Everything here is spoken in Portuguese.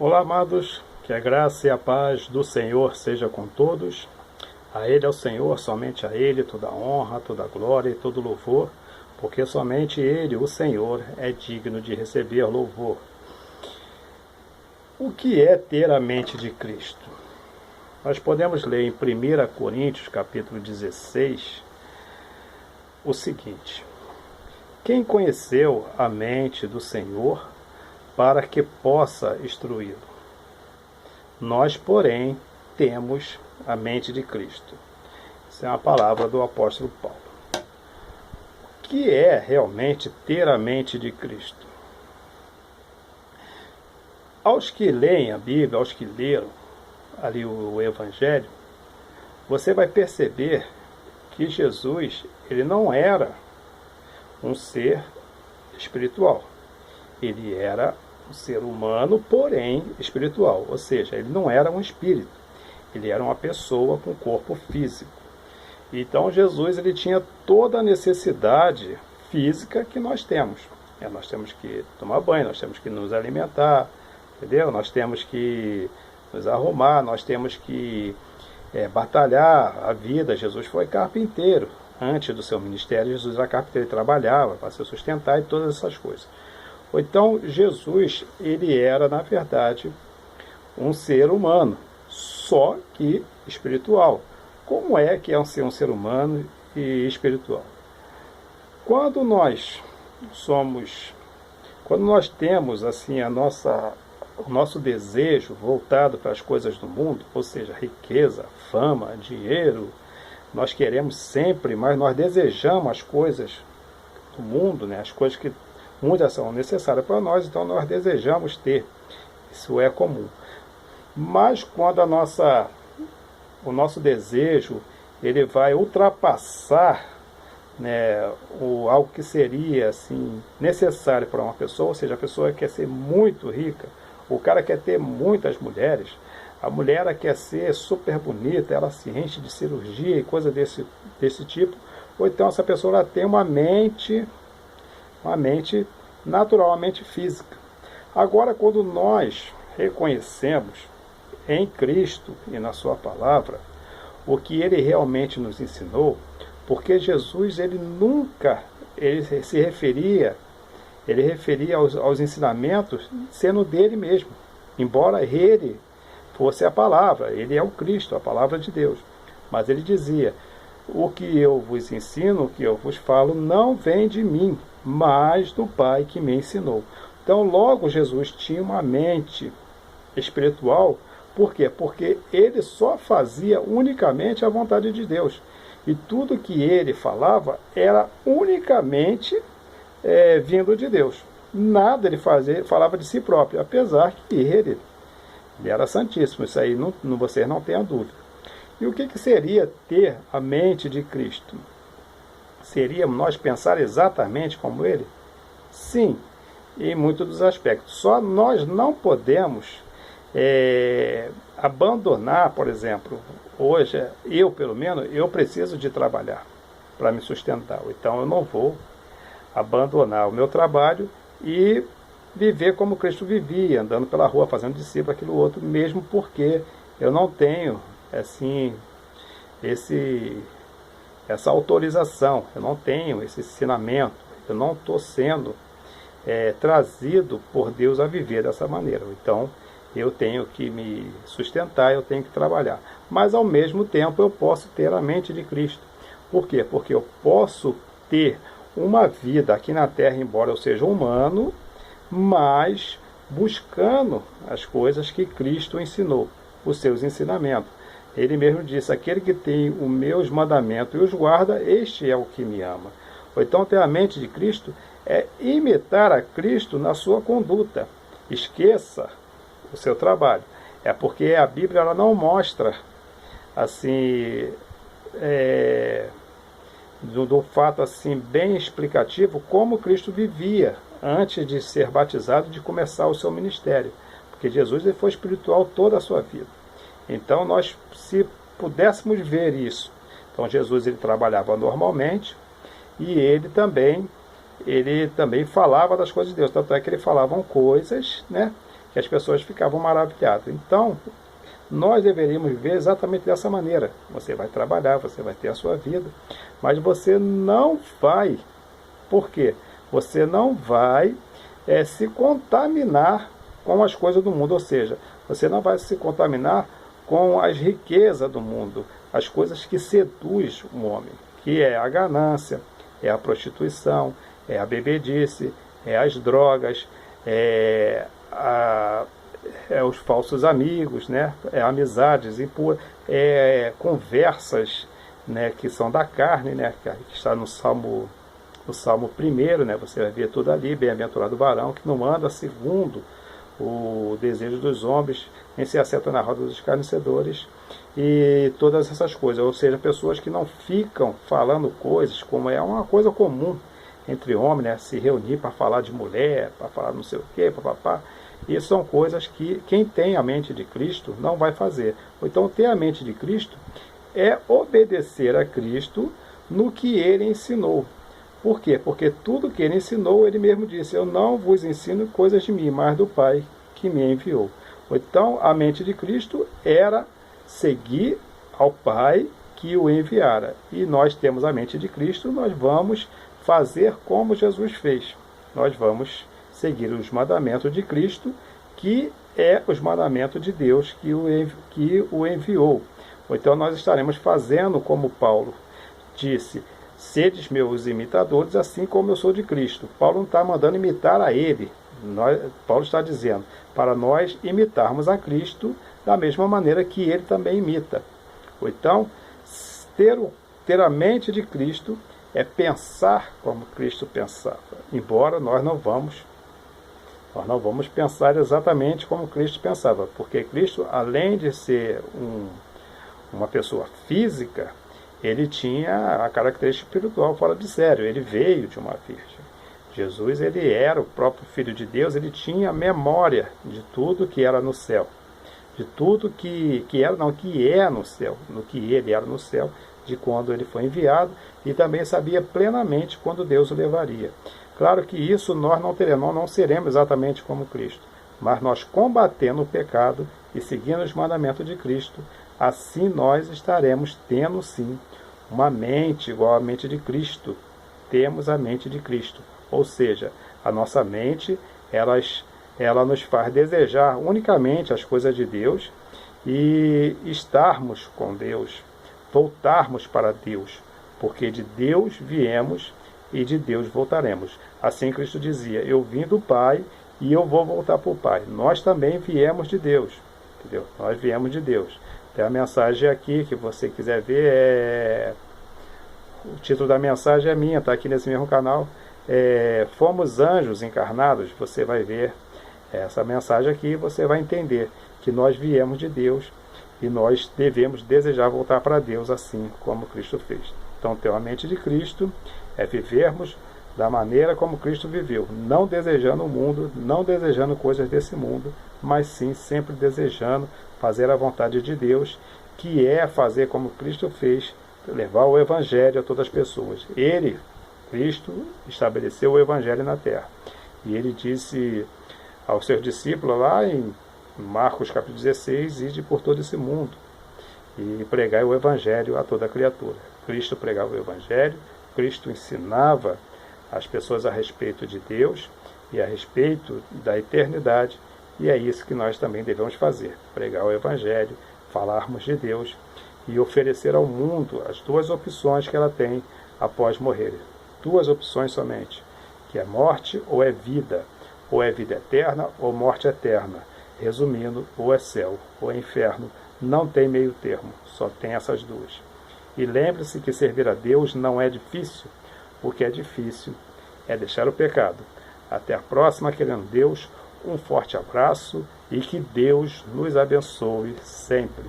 Olá, amados, que a graça e a paz do Senhor seja com todos. A Ele é o Senhor, somente a Ele, toda a honra, toda a glória e todo louvor, porque somente Ele, o Senhor, é digno de receber louvor. O que é ter a mente de Cristo? Nós podemos ler em 1 Coríntios, capítulo 16, o seguinte: quem conheceu a mente do Senhor para que possa instruí-lo? Nós, porém, temos a mente de Cristo. Essa é uma palavra do apóstolo Paulo. O que é realmente ter a mente de Cristo? Aos que leem a Bíblia, aos que leram ali o Evangelho, você vai perceber que Jesus, ele não era um ser espiritual. Ele era um ser humano, porém espiritual. Ou seja, ele não era um espírito. Ele era uma pessoa com corpo físico. Então Jesus, ele tinha toda a necessidade física que nós temos. Nós temos que tomar banho, nós temos que nos alimentar, entendeu? Nós temos que nos arrumar, nós temos que batalhar a vida. Jesus foi carpinteiro. Antes do seu ministério, Jesus era carpinteiro, ele trabalhava para se sustentar e todas essas coisas. Então, Jesus, ele era, na verdade, um ser humano, só que espiritual. Como é que é ser um ser humano e espiritual? Quando nós temos assim o nosso desejo voltado para as coisas do mundo, ou seja, riqueza, fama, dinheiro, nós queremos sempre, mas nós desejamos as coisas do mundo, né? As coisas que muitas são necessárias para nós, então nós desejamos ter. Isso é comum. Mas quando o nosso desejo ele vai ultrapassar, né, algo que seria assim, necessário para uma pessoa, ou seja, a pessoa quer ser muito rica, o cara quer ter muitas mulheres, a mulher quer ser super bonita, ela se enche de cirurgia e coisa desse tipo, ou então essa pessoa ela tem uma mente natural, uma mente física. Agora, quando nós reconhecemos em Cristo e na sua palavra o que ele realmente nos ensinou, porque Jesus ele se referia aos ensinamentos sendo dele mesmo, embora ele fosse a palavra, ele é o Cristo, a palavra de Deus. Mas ele dizia: o que eu vos ensino, o que eu vos falo, não vem de mim, mas do Pai que me ensinou. Então, logo, Jesus tinha uma mente espiritual. Por quê? Porque ele só fazia unicamente a vontade de Deus. E tudo que ele falava era unicamente vindo de Deus. Nada ele falava de si próprio, apesar que ele era santíssimo. Isso aí vocês não tenham dúvida. E o que seria ter a mente de Cristo? Seria nós pensar exatamente como ele? Sim, em muitos dos aspectos. Só nós não podemos abandonar, por exemplo, hoje, pelo menos, eu preciso de trabalhar para me sustentar. Então eu não vou abandonar o meu trabalho e viver como Cristo vivia, andando pela rua, fazendo discípulo, aquilo outro, mesmo porque eu não tenho assim essa autorização, eu não tenho esse ensinamento, eu não estou sendo trazido por Deus a viver dessa maneira. Então eu tenho que me sustentar, eu tenho que trabalhar. Mas ao mesmo tempo eu posso ter a mente de Cristo. Por quê? Porque eu posso ter uma vida aqui na Terra, embora eu seja humano, mas buscando as coisas que Cristo ensinou, os seus ensinamentos. Ele mesmo disse: aquele que tem os meus mandamentos e os guarda, este é o que me ama. Ou então ter a mente de Cristo é imitar a Cristo na sua conduta. Esqueça o seu trabalho. É porque a Bíblia ela não mostra assim do fato assim bem explicativo como Cristo vivia antes de ser batizado, de começar o seu ministério. Porque Jesus ele foi espiritual toda a sua vida. Então nós, se pudéssemos ver isso, então Jesus ele trabalhava normalmente e ele também falava das coisas de Deus. Tanto é que ele falavam coisas, né, que as pessoas ficavam maravilhadas. Então, nós deveríamos viver exatamente dessa maneira. Você vai trabalhar, você vai ter a sua vida, mas você não vai. Por quê? Você não vai se contaminar com as coisas do mundo, ou seja, você não vai se contaminar com as riquezas do mundo, as coisas que seduzem o homem, que é a ganância, é a prostituição, é a bebedice, é as drogas, os falsos amigos, né? Amizades impuras, conversas, né, que são da carne, né, que está no Salmo 1, né, você vai ver tudo ali, bem-aventurado o varão que não anda segundo o desejo dos homens, nem se assenta na roda dos escarnecedores e todas essas coisas, ou seja, pessoas que não ficam falando coisas como é uma coisa comum entre homens, né, se reunir para falar de mulher, para falar não sei o que, papapá. Isso são coisas que quem tem a mente de Cristo não vai fazer. Ou então ter a mente de Cristo é obedecer a Cristo no que ele ensinou. Por quê? Porque tudo que ele ensinou, ele mesmo disse: eu não vos ensino coisas de mim, mas do Pai que me enviou. Então a mente de Cristo era seguir ao Pai que o enviara. E nós temos a mente de Cristo, nós vamos fazer como Jesus fez. Nós vamos seguir os mandamentos de Cristo, que é os mandamentos de Deus que o enviou. Ou então nós estaremos fazendo como Paulo disse: sedes meus imitadores, assim como eu sou de Cristo. Paulo não está mandando imitar a ele. Paulo está dizendo para nós imitarmos a Cristo da mesma maneira que ele também imita. Ou então, ter a mente de Cristo é pensar como Cristo pensava. Embora nós não vamos pensar exatamente como Cristo pensava, porque Cristo, além de ser uma pessoa física, ele tinha a característica espiritual fora de sério. Ele veio de uma virgem. Jesus, ele era o próprio Filho de Deus, ele tinha memória de tudo que era no céu, de tudo que é no céu, no que ele era no céu, de quando ele foi enviado, e também sabia plenamente quando Deus o levaria. Claro que isso nós não seremos exatamente como Cristo, mas nós combatendo o pecado e seguindo os mandamentos de Cristo, assim nós estaremos tendo sim uma mente igual à mente de Cristo. Temos a mente de Cristo, ou seja, a nossa mente ela nos faz desejar unicamente as coisas de Deus e estarmos com Deus, voltarmos para Deus, porque de Deus viemos e de Deus voltaremos. Assim Cristo dizia: eu vim do Pai e eu vou voltar para o Pai. Nós também viemos de Deus, entendeu? Nós viemos de Deus. Tem a mensagem aqui, que você quiser ver, o título da mensagem é minha, está aqui nesse mesmo canal. Fomos anjos encarnados. Você vai ver essa mensagem aqui e você vai entender que nós viemos de Deus e nós devemos desejar voltar para Deus, assim como Cristo fez. Então, ter a mente de Cristo é vivermos da maneira como Cristo viveu, não desejando o mundo, não desejando coisas desse mundo, mas sim sempre desejando fazer a vontade de Deus, que é fazer como Cristo fez, levar o Evangelho a todas as pessoas. Ele, Cristo, estabeleceu o Evangelho na terra. E ele disse aos seus discípulos lá em Marcos capítulo 16, ide por todo esse mundo e pregai o Evangelho a toda criatura. Cristo pregava o Evangelho, Cristo ensinava as pessoas a respeito de Deus e a respeito da eternidade, e é isso que nós também devemos fazer: pregar o Evangelho, falarmos de Deus e oferecer ao mundo as duas opções que ela tem após morrer. Duas opções somente, que é morte ou é vida eterna ou morte eterna. Resumindo, ou é céu ou é inferno, não tem meio termo, só tem essas duas. E lembre-se que servir a Deus não é difícil. O que é difícil é deixar o pecado. Até a próxima, querendo Deus, um forte abraço e que Deus nos abençoe sempre.